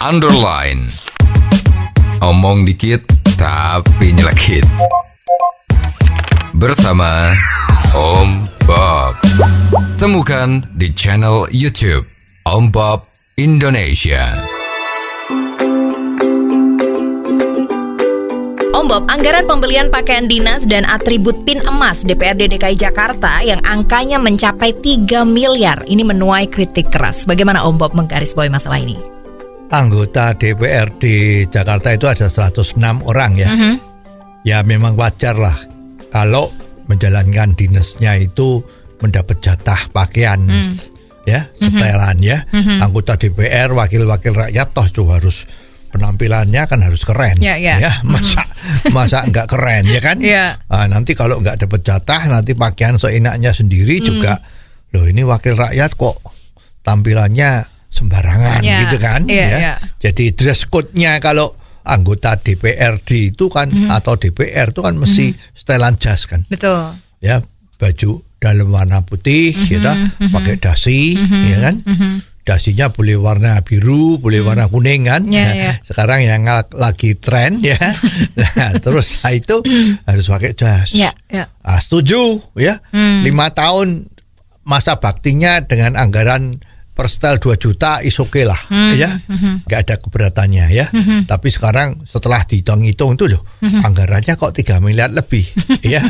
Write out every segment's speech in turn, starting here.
underline. Omong dikit tapi nyelekit. Bersama Om Bob. Temukan di channel YouTube Om Bob Indonesia. Om Bob, anggaran pembelian pakaian dinas dan atribut PIN emas DPRD DKI Jakarta yang angkanya mencapai 3 miliar ini menuai kritik keras. Bagaimana Om Bob menggarisbawahi masalah ini? Anggota DPRD Jakarta itu ada 106 orang ya. Ya memang wajar lah kalau menjalankan dinasnya itu mendapat jatah pakaian ya, setelan ya. Anggota DPR, wakil-wakil rakyat toh juga harus penampilannya kan harus keren ya. Masa nggak keren ya kan? Nah, nanti kalau nggak dapat jatah nanti pakaian seenaknya sendiri juga. Loh ini wakil rakyat kok tampilannya sembarangan gitu kan? Jadi dress code-nya kalau anggota DPRD itu kan atau DPR itu kan mesti setelan jas kan? Betul. Ya baju dalam warna putih, gitu, pakai dasi, ya kan? Dasinya boleh warna biru, boleh warna kuning kan. Sekarang yang lagi tren ya. Nah, terus itu harus pakai jas. Setuju ya. 5 tahun masa baktinya dengan anggaran per setel 2 juta is oke lah ya. Gak ada keberatannya ya. Tapi sekarang setelah dihitung-hitung itu loh, anggarannya kok 3 miliar lebih ya.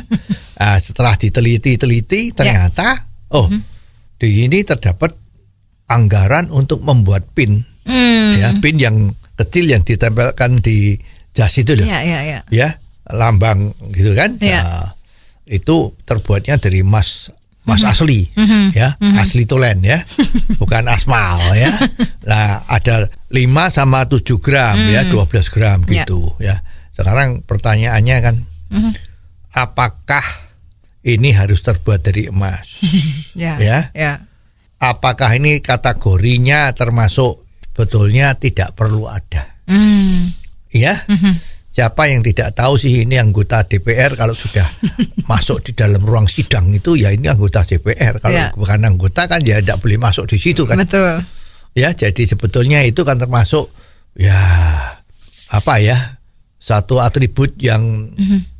Setelah diteliti ternyata di sini terdapat anggaran untuk membuat PIN, ya PIN yang kecil yang ditempelkan di jas itu loh, ya lambang gitu kan, itu terbuatnya dari emas asli, ya asli tulen ya, bukan asmal ya. Nah ada 5 sama 7 gram ya, 12 gram gitu ya. Sekarang pertanyaannya kan, apakah ini harus terbuat dari emas, ya? Apakah ini kategorinya termasuk betulnya tidak perlu ada? Ya, siapa yang tidak tahu sih ini anggota DPR kalau sudah masuk di dalam ruang sidang itu ya ini anggota DPR. Kalau bukan anggota kan ya tidak boleh masuk di situ kan? Betul. Ya, jadi sebetulnya itu kan termasuk ya apa ya, satu atribut yang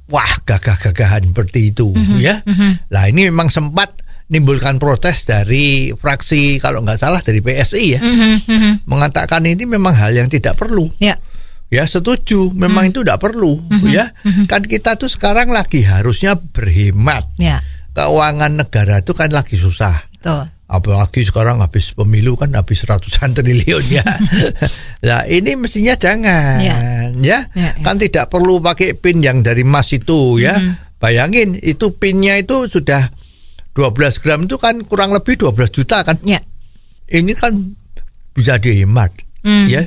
wah gagah-gagahan seperti itu ya. Nah ini memang sempat nimbulkan protes dari fraksi kalau nggak salah dari PSI ya, mengatakan ini memang hal yang tidak perlu. Ya setuju, memang itu tidak perlu ya. Kan kita tuh sekarang lagi harusnya berhemat. Keuangan negara itu kan lagi susah. Apalagi sekarang habis pemilu kan habis ratusan triliun ya. Nah ini mestinya jangan ya. Kan tidak perlu pakai PIN yang dari emas itu ya. Bayangin itu PIN-nya itu sudah 12 gram itu kan kurang lebih 12 juta kan. Ini kan bisa dihemat ya.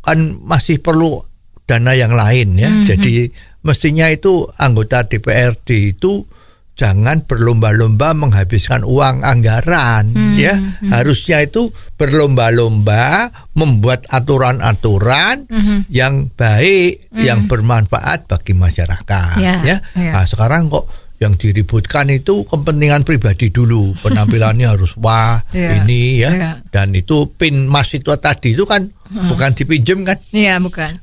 Kan masih perlu dana yang lain ya. Jadi mestinya itu anggota DPRD itu jangan berlomba-lomba menghabiskan uang anggaran ya. Harusnya itu berlomba-lomba membuat aturan-aturan yang baik, yang bermanfaat bagi masyarakat ya. Nah, sekarang kok yang diributkan itu kepentingan pribadi dulu, penampilannya harus ini ya. Dan itu PIN emas itu tadi itu kan bukan dipinjem kan? Iya, bukan.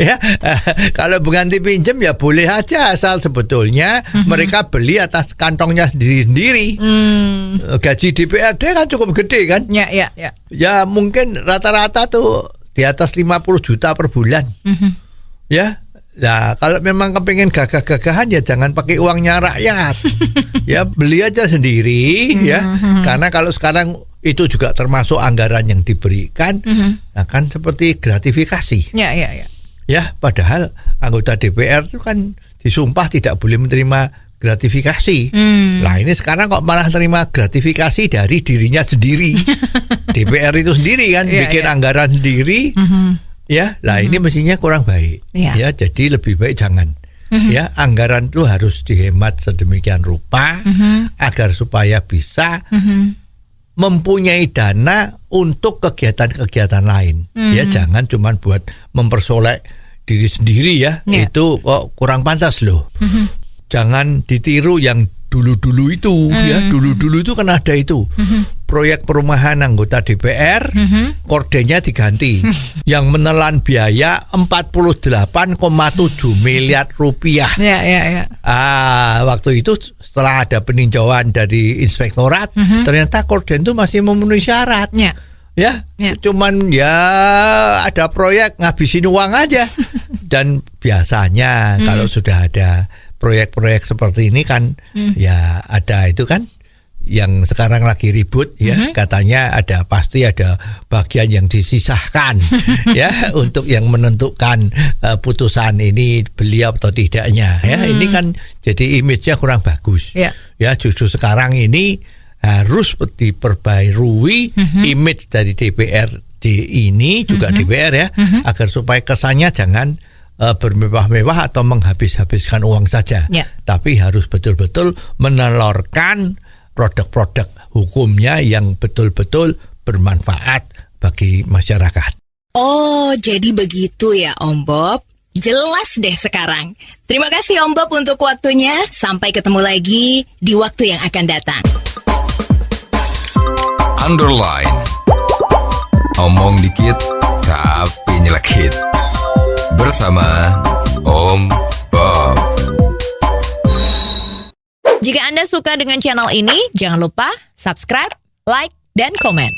Ya, kalau bukan dipinjem ya boleh aja, asal sebetulnya mereka beli atas kantongnya sendiri-sendiri. Gaji DPRD kan cukup gede kan? Ya mungkin rata-rata tuh di atas 50 juta per bulan. Ya. Nah, kalau memang kepengen gagah-gagahan ya jangan pakai uangnya rakyat. Ya beli aja sendiri ya. Karena kalau sekarang itu juga termasuk anggaran yang diberikan, nah kan seperti gratifikasi. Ya, padahal anggota DPR itu kan disumpah tidak boleh menerima gratifikasi. Nah ini sekarang kok malah terima gratifikasi dari dirinya sendiri. DPR itu sendiri kan bikin anggaran sendiri. Ya, lah ini mestinya kurang baik. Ya, jadi lebih baik jangan. Ya, anggaran itu harus dihemat sedemikian rupa agar supaya bisa mempunyai dana untuk kegiatan-kegiatan lain. Ya, jangan cuma buat mempersolek diri sendiri ya. Itu kok kurang pantas loh. Jangan ditiru yang dulu-dulu itu ya. Dulu-dulu itu kan ada itu proyek perumahan anggota DPR, kordenya diganti. Yang menelan biaya 48,7 miliar rupiah. Ya. Waktu itu setelah ada peninjauan dari inspektorat, ternyata korden itu masih memenuhi syarat. Ya, cuman ya ada proyek ngabisin uang aja. Dan biasanya kalau sudah ada proyek-proyek seperti ini kan, ya ada itu kan yang sekarang lagi ribut ya, katanya pasti ada bagian yang disisahkan ya untuk yang menentukan putusan ini beliau atau tidaknya ya. Ini kan jadi image-nya kurang bagus. Ya, justru sekarang ini harus diperbarui image dari DPRD ini juga DPR ya, agar supaya kesannya jangan bermewah-mewah atau menghabis-habiskan uang saja, tapi harus betul-betul menelurkan produk-produk hukumnya yang betul-betul bermanfaat bagi masyarakat. Oh, jadi begitu ya Om Bob. Jelas deh sekarang. Terima kasih Om Bob untuk waktunya. Sampai ketemu lagi di waktu yang akan datang. Underline. Omong dikit tapi nyelekit. Bersama Om Bob. Jika Anda suka dengan channel ini, jangan lupa subscribe, like, dan komen.